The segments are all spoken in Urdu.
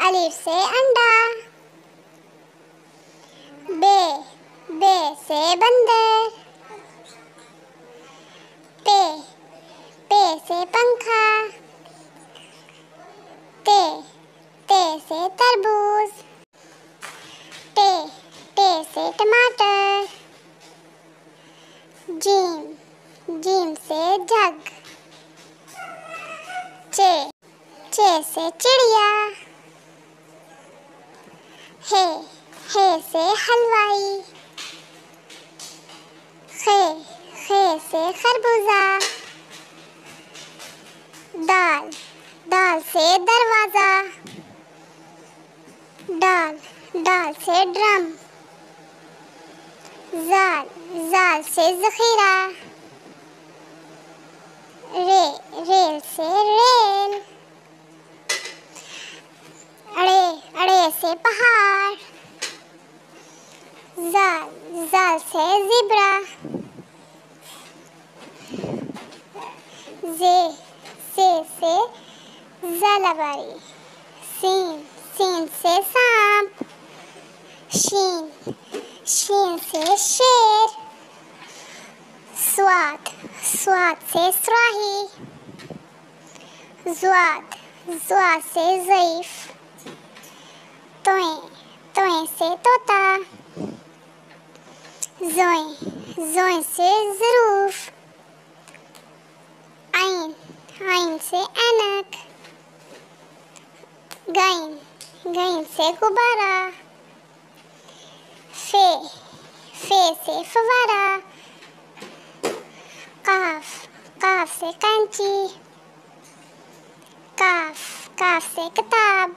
الف سے انڈا، بے سے بندر، پے سے پنکھا، تے سے تربوز، ٹے سے ٹماٹر، جیم سے جگ، چے سے چڑیا، ہے سے حلوائی، خے سے خربوزہ، دال سے دروازہ، ڈال سے ڈرم، زال سے ذخیرہ، ریل سے ریل، اڑے سے پہاڑ، زال سے زیبرا، سے زالاباری، سین سے سانپ، شین سے شیر، سواد سے سراہی، زواد سے ضعیف، توئیں سے طوطا، زوئیں سے ظروف، عین سے اینک، گائن سے غبارہ، فے سے فوارہ، قاف سے قینچی، کاف سے کتاب،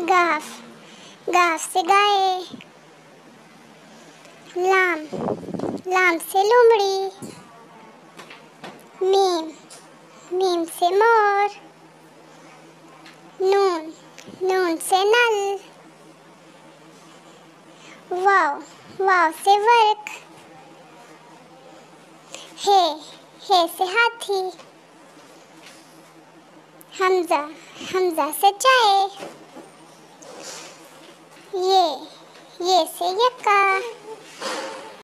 گاف سے گائے، لام سے لومڑی، میم سے مور، نون سے نل، واو سے ورق، ہے سے ہاتھی، حمزہ سے چائے، یہ سے یکا،